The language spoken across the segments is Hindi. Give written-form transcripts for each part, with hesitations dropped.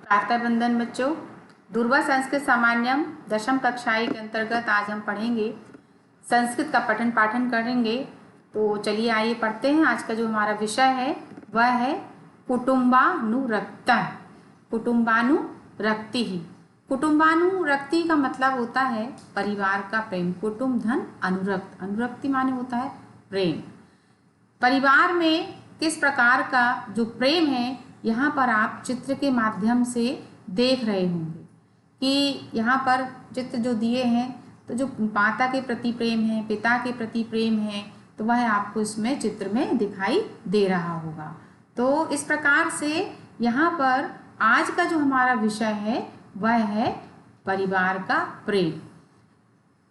प्रातः वंदन बच्चों। दुर्वा संस्कृत सामान्यम दशम कक्षाएं के अंतर्गत आज हम पढ़ेंगे, संस्कृत का पठन पाठन करेंगे। तो चलिए आइए पढ़ते हैं। आज का जो हमारा विषय है वह है कुटुम्बानुरक्तः। कुटुम्बानुरक्ति ही। कुटुम्बानुरक्ति का मतलब होता है परिवार का प्रेम। कुटुम्ब धन अनुरक्त, अनुरक्ति माने होता है प्रेम। परिवार में किस प्रकार का जो प्रेम है यहाँ पर आप चित्र के माध्यम से देख रहे होंगे कि यहाँ पर चित्र जो दिए हैं तो जो माता के प्रति प्रेम है, पिता के प्रति प्रेम है, तो वह आपको इसमें चित्र में दिखाई दे रहा होगा। तो इस प्रकार से यहाँ पर आज का जो हमारा विषय है वह है परिवार का प्रेम।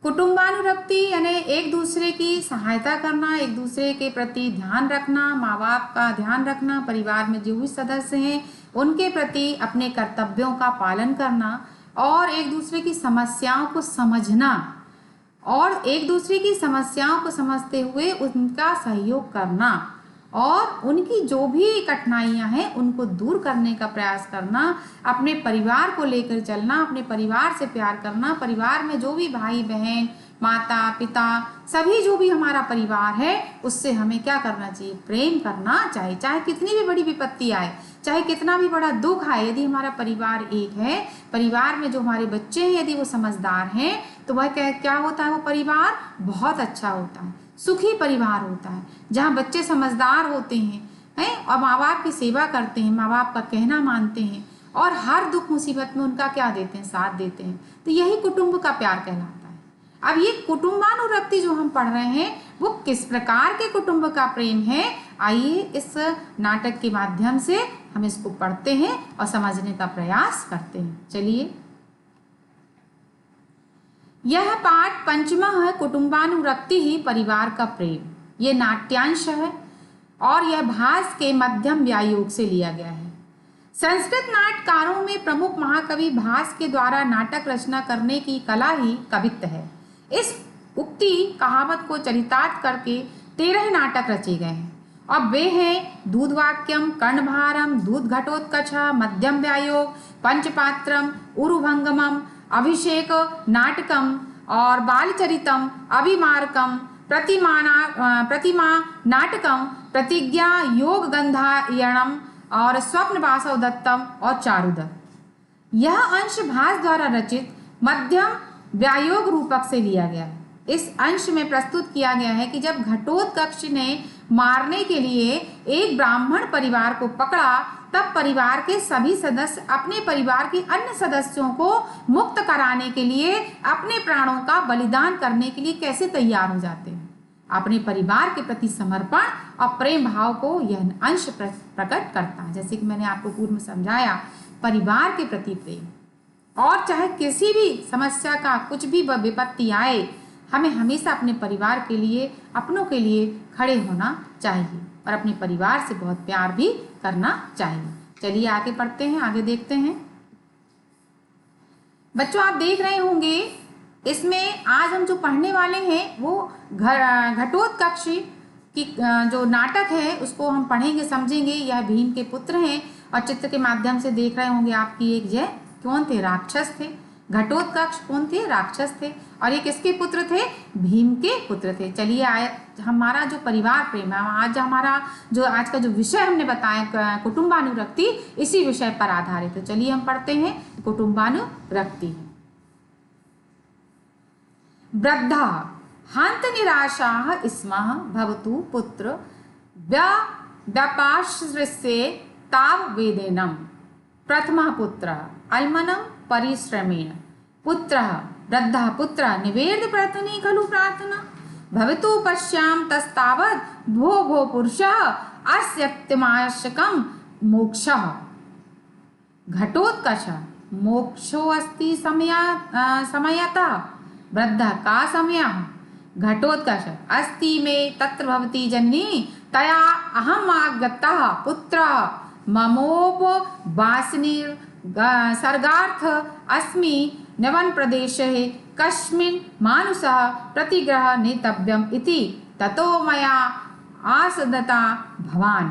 कुटुम्बानुरक्ति यानी एक दूसरे की सहायता करना, एक दूसरे के प्रति ध्यान रखना, माँ बाप का ध्यान रखना, परिवार में जो भी सदस्य हैं उनके प्रति अपने कर्तव्यों का पालन करना और एक दूसरे की समस्याओं को समझना और एक दूसरे की समस्याओं को समझते हुए उनका सहयोग करना और उनकी जो भी कठिनाइयां हैं उनको दूर करने का प्रयास करना, अपने परिवार को लेकर चलना, अपने परिवार से प्यार करना, परिवार में जो भी भाई बहन, माता पिता, सभी जो भी हमारा परिवार है उससे हमें क्या करना चाहिए, प्रेम करना चाहिए। चाहे कितनी भी बड़ी विपत्ति आए, चाहे कितना भी बड़ा दुख आए, यदि हमारा परिवार एक है, परिवार में जो हमारे बच्चे हैं यदि वो समझदार हैं तो वह क्या होता है, वो परिवार बहुत अच्छा होता है, सुखी परिवार होता है। जहाँ बच्चे समझदार होते हैं और माँ बाप की सेवा करते हैं, माँ बाप का कहना मानते हैं और हर दुख मुसीबत में उनका क्या देते हैं, साथ देते हैं, तो यही कुटुंब का प्यार कहलाता है। अब ये कुटुम्बानुरक्ति जो हम पढ़ रहे हैं वो किस प्रकार के कुटुंब का प्रेम है, आइए इस नाटक के माध्यम से हम इसको पढ़ते हैं और समझने का प्रयास करते हैं। चलिए, यह पाठ पंचमा है, कुटुम्बानुरक्ति ही परिवार का प्रेम। ये नाट्यांश है और यह भास के मध्यम व्यायोग से लिया गया है। संस्कृत नाटकारों में प्रमुख महाकवि भास के द्वारा नाटक रचना करने की कला ही कवित्व है। इस उक्ति कहावत को चरितार्थ करके 13 नाटक रचे गए हैं और वे हैं दूधवाक्यम, कर्णभारम, दूध घटोत्कच, मध्यम व्यायोग, पंचपात्रम, उरुभंगमम, अभिषेक नाटकम और बालचरितम, अभिमारकम, प्रतिमा नाटकम, प्रतिज्ञा योग गंधायणम और स्वप्न वासव दत्तम और चारुदत्त। यह अंश भास द्वारा रचित मध्यम व्यायोग रूपक से लिया गया है। इस अंश में प्रस्तुत किया गया है कि जब घटोत्कच ने मारने के लिए एक ब्राह्मण परिवार को पकड़ा तब परिवार के सभी सदस्य अपने परिवार के अन्य सदस्यों को मुक्त कराने के लिए अपने प्राणों का बलिदान करने के लिए कैसे तैयार हो जाते हैं। अपने परिवार के प्रति समर्पण और प्रेम भाव को यह अंश प्रकट करता है। जैसे कि मैंने आपको पूर्व में समझाया, परिवार के प्रति प्रेम और चाहे किसी भी समस्या का कुछ भी विपत्ति आए, हमें हमेशा अपने परिवार के लिए, अपनों के लिए खड़े होना चाहिए और अपने परिवार से बहुत प्यार भी करना चाहिए। चलिए आगे पढ़ते हैं, आगे देखते हैं। बच्चों आप देख रहे होंगे इसमें आज हम जो पढ़ने वाले हैं वो घटोत्कच की जो नाटक है उसको हम पढ़ेंगे, समझेंगे। यह भीम के पुत्र हैं और चित्र के माध्यम से देख रहे होंगे आपकी एक जय कौन थे, राक्षस थे। घटोत्कच कौन थे, राक्षस थे और ये किसके पुत्र थे, भीम के पुत्र थे। चलिए हमारा जो परिवार प्रेम है, आज हमारा जो आज का जो विषय हमने बताया कुटुम्बानुरक्ति, इसी विषय पर आधारित है। चलिए हम पढ़ते हैं कुटुम्बानुरक्ति। वृद्धा हंत निराशा स्मः भवतु पुत्र व्यपाश्रयस्य ताव वेदेनम। प्रथमः पुत्रः अल्मनं परिश्रमेण, पुत्रः वृद्धः पुत्रः निवेद्य प्रतुनि खलु प्रार्थना। भवतु पश्याम तस्तावत् भो भो पुरुषः अस्यक्तिमाशकं मोक्षः। घटोत्कच मोक्षोऽस्ति समयतः, वृद्धः का समयः। घटोत्कच अस्ति मे तत्र भवति जननी, तया अहम् आगतः पुत्रः ममोपवासिनीर् सर्गार्थ अस्मि नवन प्रदेशे कस्मिन् मानुषः प्रतिग्रह नेतव्यम् इति ततो मया आसदता भवान्।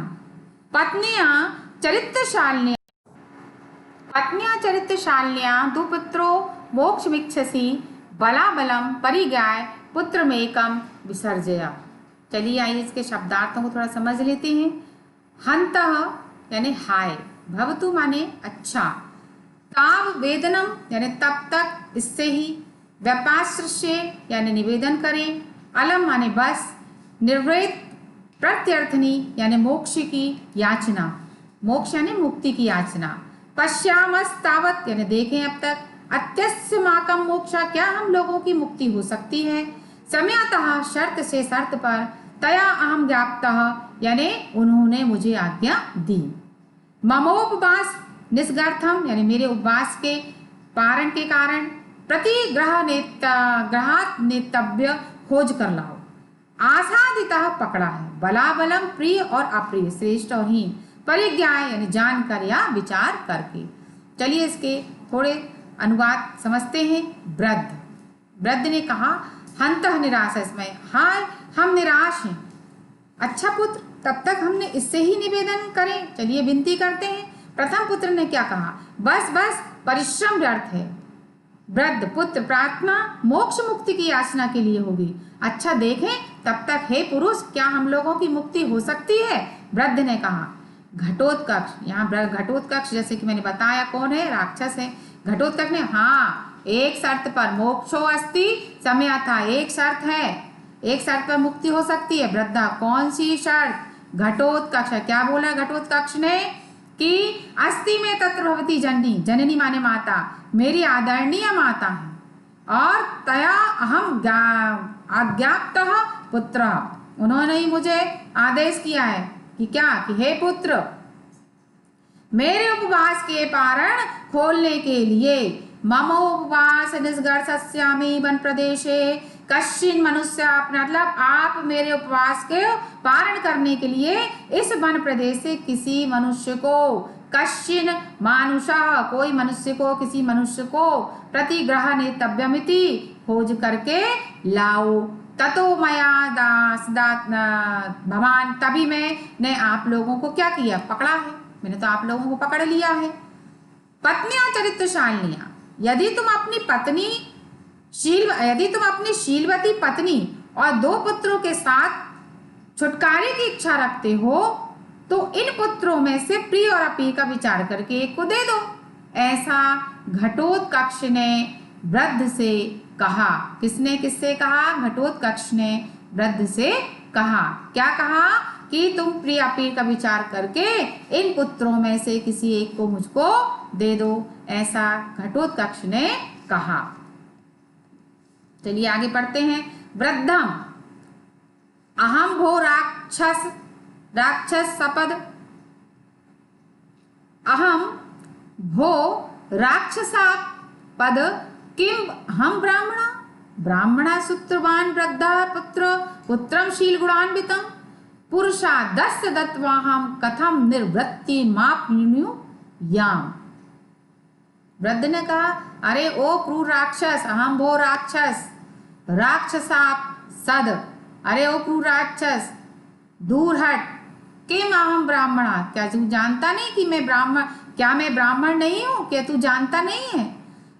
पत्न्या चरित्रशालिन्या पत्न्या चरित्रशालिन्या दुपुत्रो मोक्षमिच्छसि बलाबलम परिगाय पुत्रमेकम विसर्जया। चलिए आइए इसके शब्दार्थों को थोड़ा समझ लेते हैं। हंतः यानी हाय, भवतु माने अच्छा, ताव वेदनम यानी तब तक, इससे ही, व्यापाश्रय यानी निवेदन करें, अलम माने बस, निर्वृत प्रत्यर्थनी यानी मोक्ष की याचना, मोक्ष यानी मुक्ति की याचना, पश्यामस्तावत यानी देखें अब तक, अत्यस्य माकम मोक्षा क्या हम लोगों की मुक्ति हो सकती है, समयतः शर्त से शर्त पर, तया अहम ज्ञाप्तः यानी उन्होंने मुझे आज्ञा दी, ममोपवास निस्गर्थम यानी मेरे उपवास के पारण के कारण, ग्रहात नेतव्य खोज कर लाओ, आसादितः पकड़ा है, बलाबलम प्रिय और अप्रिय, श्रेष्ठ और हीन, परिज्ञाय यानी जानकर या विचार करके। चलिए इसके थोड़े अनुवाद समझते हैं। वृद्ध ने कहा, हंतः निराश इसमें, हाय हम निराश हैं। अच्छा पुत्र, तब तक हमने इससे ही निवेदन करें, चलिए विनती करते हैं। प्रथम पुत्र ने क्या कहा, बस बस परिश्रम व्यर्थ है। वृद्ध पुत्र, प्रार्थना मोक्ष मुक्ति की याचना के लिए होगी, अच्छा देखें तब तक हे पुरुष क्या हम लोगों की मुक्ति हो सकती है। वृद्ध ने कहा, घटोत्कच, यहाँ घटोत्कच जैसे कि मैंने बताया कौन है, राक्षस है। घटोत्कच ने, हाँ एक शर्त पर, मोक्षो अस्ति समय था, एक शर्त है, एक शर्त पर मुक्ति हो सकती है। वृद्धा, कौन सी शर्त। घटोत्कच, क्या बोला घटोत्कच ने कि अस्ति में तत्र भवती जननी, जननी माने माता, मेरी आदरणीय माता है, और तया अहम आज्ञाप्तः पुत्र, उन्होंने ही मुझे आदेश किया है कि क्या, कि हे पुत्र मेरे उपवास के पारण खोलने के लिए, मम उपवास निष्गर्षस्यामि वन प्रदेशे कश्चिन मनुष्य, मतलब आप मेरे उपवास के पारण करने के लिए इस वन प्रदेश से किसी मनुष्य को, कश्चिन मानुषः कोई मनुष्य को, किसी मनुष्य को, प्रतिग्रह नेतव्यमिति खोज करके लाओ, ततो मया भवान, तभी मैंने आप लोगों को क्या किया, पकड़ा है, मैंने तो आप लोगों को पकड़ लिया है। पत्नियां चरित्रशालिन्या, यदि तुम अपनी शीलवती पत्नी और 2 पुत्रों के साथ छुटकारे की इच्छा रखते हो तो इन पुत्रों में से प्रिय और अप्रिय का विचार करके एक को दे दो, ऐसा घटोत्कच ने वृद्ध से कहा। किसने किससे कहा, घटोत्कच ने वृद्ध से कहा। क्या कहा कि तुम प्रिय अप्रिय का विचार करके इन पुत्रों में से किसी एक को मुझको दे दो, ऐसा घटोत्कच ने कहा। चलिए आगे पढ़ते हैं। वृद्धम, अहम भो राक्षस सपद, अहम भो राक्षसापद किम हम ब्राह्मणा सूत्रवान वृद्धा पुत्रम शीलगुणान्वितम पुरुषा दस्य दत्वाहम कथम निर्वृत्ति माप्नुयु याम। वृद्ध ने कहा, अरे ओ क्रूर राक्षस, अहम भो राक्षसाप सद, अरे ओ क्रूर राक्षस दूर हट, किम अहम ब्राह्मणा, क्या तू जानता नहीं कि मैं ब्राह्मण नहीं हूं, क्या तू जानता नहीं है।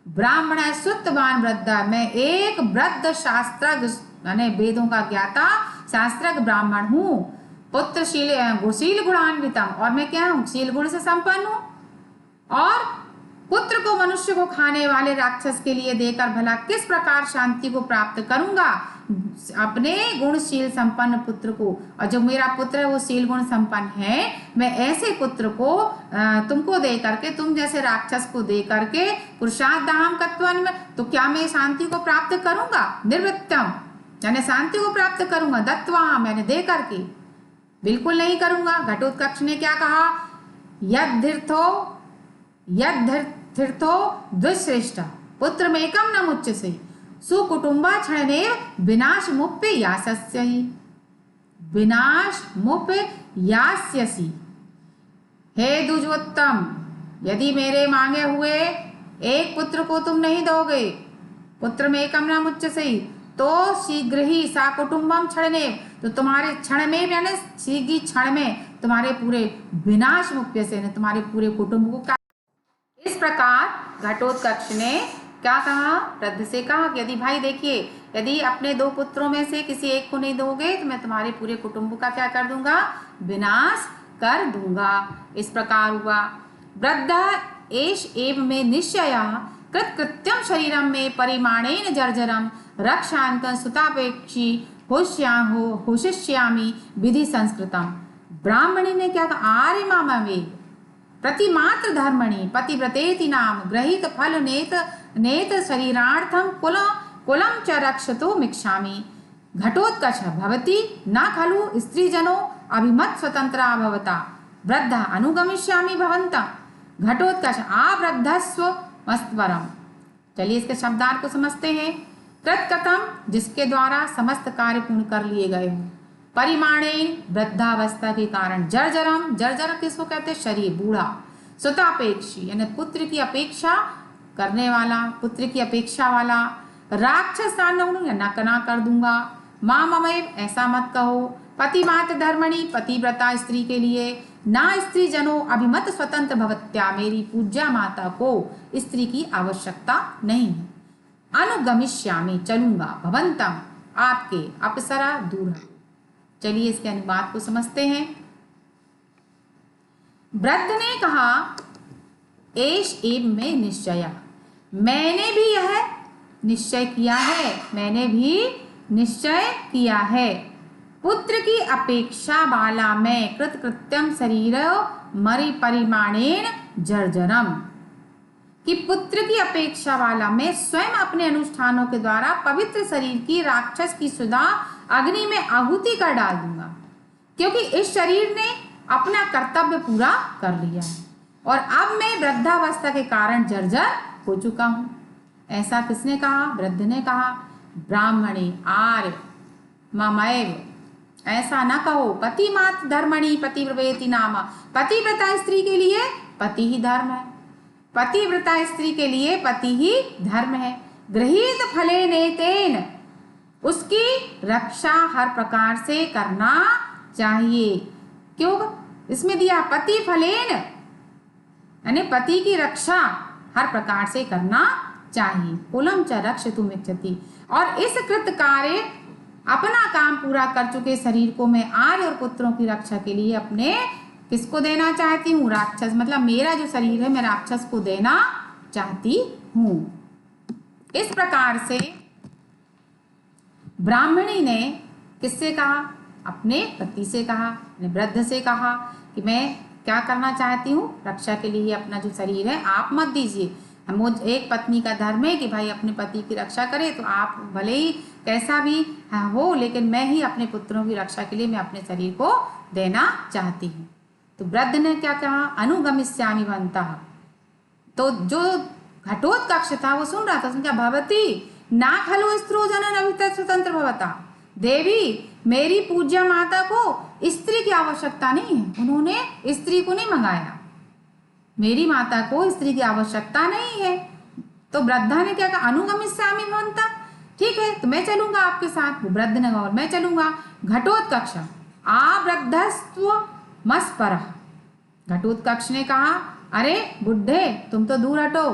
ब्राह्मण सुतवान वृद्धा, मैं एक वृद्ध शास्त्रज्ञ यानी वेदों का ज्ञाता शास्त्रज्ञ ब्राह्मण हूँ। पुत्र शील गुणान्वितम, और मैं क्या हूँ, शील गुण से संपन्न हूँ। और पुत्र को मनुष्य को खाने वाले राक्षस के लिए देकर भला किस प्रकार शांति को प्राप्त करूंगा, अपने गुणशील संपन्न पुत्र को। और जो मेरा पुत्र है वो शील गुण संपन्न है, मैं ऐसे पुत्र को तुमको दे करके, तुम जैसे राक्षस को दे करके, पुरुषार्थाम कत्वन में, तो क्या मैं शांति को प्राप्त करूंगा। निर्वृत्तम यानी शांति को प्राप्त करूंगा, दत्वा मैंने दे करके, बिल्कुल नहीं करूंगा। घटोत्कच ने क्या कहा, यद्धीर्थो द्विश्रेष्ठ पुत्र में एकम न मुच्यसे सुकुटुंबा क्षणेव विनाश मुप्य यास्यसि, विनाश मुप्य यास्यसि। हे द्विजोत्तम, यदि मेरे मांगे हुए एक पुत्र को तुम नहीं दोगे, पुत्र में एकम न मुच्यसे, तो शीघ्र ही सा कुटुंबम क्षणेव, तो तुम्हारे क्षण में यानी शीघ्र क्षण में तुम्हारे पूरे विनाश मुप्य से, तुम्हारे पूरे कुटुंब को इस प्रकार घटोत्कच ने क्या कहा, वृद्ध से कहा कि यदि भाई देखिए, यदि अपने 2 पुत्रों में से किसी एक को नहीं दोगे तो मैं तुम्हारे पूरे कुटुंब का क्या कर दूंगा, विनाश कर दूंगा। इस प्रकार हुआ। वृद्ध एष एव में निश्चय कृत्यम शरीरम में परिमाणेन जर्जरम रक्षांतं सुतापेक्षी होशिष्यामि विधि संस्कृतम। ब्राह्मणी ने क्या कहा, आर्य मामवे प्रतिमात्र धर्मणि पतिव्रतेति नाम गृहीत फल नेत शरीरार्थम कुलम च रक्षतो मिक्षामि। घटोत्कच भवति न खलु स्त्रीजनो अभिमत स्वतंत्रा भवता वृद्ध अनुगमिष्यामि भवन्तम्। घटोत्कच आवृद्धस्व मस्तवरम। चलिए इसके शब्दार्थ को समझते हैं। कृतकथम, जिसके द्वारा समस्त कार्य पूर्ण कर लिए गए हों। परिमाणेन, वृद्धावस्था के कारण। जर्जरम, जर्जर किसको कहते हैं, शरीर बूढ़ा। सुतापेक्षी यानी पुत्र की अपेक्षा करने वाला, पुत्र की अपेक्षा वाला। राक्षस या नकना कर दूंगा। मां ममेव, ऐसा मत कहो। पतिमात्र धर्मणि, पतिव्रता स्त्री के लिए। ना स्त्री जनो अभिमत स्वतंत्र भवत्या, मेरी पूज्या माता को स्त्री की आवश्यकता नहीं है। अनुगमिष्यामि, चलूंगा। भवंतम, आपके। अप्सरा, दूर है। चलिए इसके अनुवाद को समझते हैं। वृद्ध ने कहा, एष एव में निश्चय, मैंने भी यह निश्चय किया है, मैंने भी निश्चय किया है। पुत्र की अपेक्षा वाला मैं कृत्यम शरीर मरि परिमाणेन जर्जरम, कि पुत्र की अपेक्षा वाला मैं स्वयं अपने अनुष्ठानों के द्वारा पवित्र शरीर की राक्षस की सुधा अग्नि में आहुति कर डाल दूंगा, क्योंकि इस शरीर ने अपना कर्तव्य पूरा कर लिया है और अब मैं वृद्धावस्था के कारण जर्जर हो चुका हूं। ऐसा किसने कहा, वृद्ध ने कहा। ब्राह्मणी आर्य ममैव, ऐसा न कहो। पति मात्र धर्मणि पतिव्रतेति नाम, पतिव्रता स्त्री के लिए पति ही धर्म है। पतिव्रता स्त्री के लिए पति ही धर्म है। गृहीत फले नेतेन, उसकी रक्षा हर प्रकार से करना चाहिए। क्यों इसमें दिया, पति फलेन यानी पति की रक्षा हर प्रकार से करना चाहिए। कुलम च रक्षतु मिच्छति, और इस कृत कार्य अपना काम पूरा कर चुके शरीर को मैं आर्य और पुत्रों की रक्षा के लिए अपने किसको देना चाहती हूँ, राक्षस, मतलब मेरा जो शरीर है मैं राक्षस को देना चाहती हूँ। इस प्रकार से ब्राह्मणी ने किससे कहा, अपने पति से कहा, वृद्ध से कहा कि मैं क्या करना चाहती हूँ, रक्षा के लिए अपना जो शरीर है आप मत दीजिए। हम एक पत्नी का धर्म है कि भाई अपने पति की रक्षा करे, तो आप भले ही कैसा भी हो, लेकिन मैं ही अपने पुत्रों की रक्षा के लिए मैं अपने शरीर को देना चाहती हूँ। तो वृद्ध ने क्या कहा, अनुगमिष्यामि भवन्तः। तो जो घटोत्कच था वो सुन रहा था, उसने क्या, भवती ना खलु स्त्रो जनन अभितः स्वतंत्र भवता, देवी मेरी पूज्य माता को स्त्री की आवश्यकता नहीं है, उन्होंने स्त्री को नहीं मंगाया, मेरी माता को स्त्री की आवश्यकता नहीं है। तो वृद्धा ने क्या कहा, अनुगमिष्यामि भवन्तः, ठीक है तो मैं चलूंगा आपके साथ। वो वृद्ध ने कहा मैं चलूंगा। घटोत्कच आवृद्धस्त्व मस्परः, घटोत्कच ने कहा अरे बुढ़े तुम तो दूर हटो।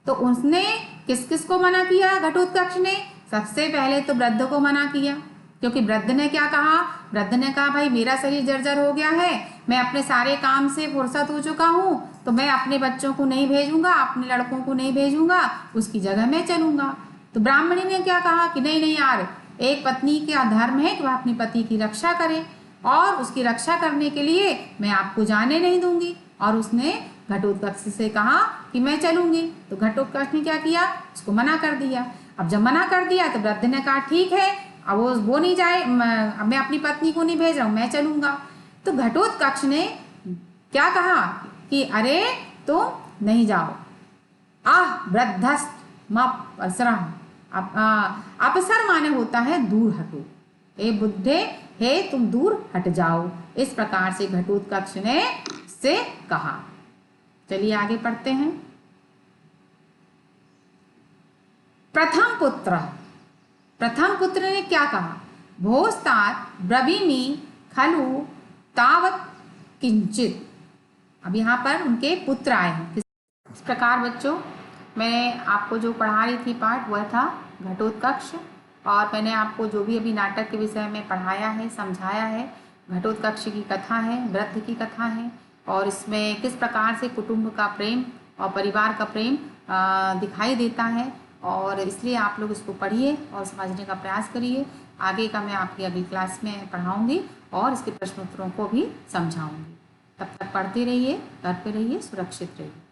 तो उसने किस किस को मना किया, घटोत्कच ने सबसे पहले तो वृद्ध को मना किया, क्योंकि वृद्ध ने क्या कहा, वृद्ध ने कहा भाई मेरा शरीर जर्जर हो गया है, मैं अपने सारे काम से फुर्सत हो चुका हूँ, तो मैं अपने बच्चों को नहीं भेजूंगा, अपने लड़कों को नहीं भेजूंगा, उसकी जगह मैं चलूंगा। तो ब्राह्मणी ने क्या कहा कि नहीं नहीं यार, एक पत्नी का धर्म है कि वह अपने पति की रक्षा करे, और उसकी रक्षा करने के लिए मैं आपको जाने नहीं दूंगी। और उसने घटोत्कच से कहा कि मैं चलूंगी। तो घटोत्कच ने क्या किया, उसको मना कर दिया। अब जब मना कर दिया तो वृद्ध ने कहा ठीक है, अब वो नहीं जाए, अब मैं अपनी पत्नी को नहीं भेज रहा हूँ, मैं चलूंगा। तो घटोत्कच ने क्या कहा कि अरे तुम नहीं जाओ। वृद्धस्तमपसरः, अपसर माने होता है दूर हटो, ए बुद्धे हे तुम दूर हट जाओ। इस प्रकार से घटोत्कच ने से कहा। चलिए आगे पढ़ते हैं। प्रथम पुत्र ने क्या कहा, भोस्तात ब्रवीमि खलु तावत् किंचित। अब यहाँ पर उनके पुत्र आए हैं, प्रकार बच्चों मैंने आपको जो पढ़ा रही थी पाठ वह था घटोत्कच, और मैंने आपको जो भी अभी नाटक के विषय में पढ़ाया है, समझाया है, घटोत्कच की कथा है, वृद्ध की कथा है, और इसमें किस प्रकार से कुटुंब का प्रेम और परिवार का प्रेम दिखाई देता है, और इसलिए आप लोग इसको पढ़िए और समझने का प्रयास करिए। आगे का मैं आपकी अगली क्लास में पढ़ाऊँगी और इसके प्रश्नोत्तरों को भी समझाऊँगी। तब तक पढ़ते रहिए, घर पे रहिए, सुरक्षित रहिए।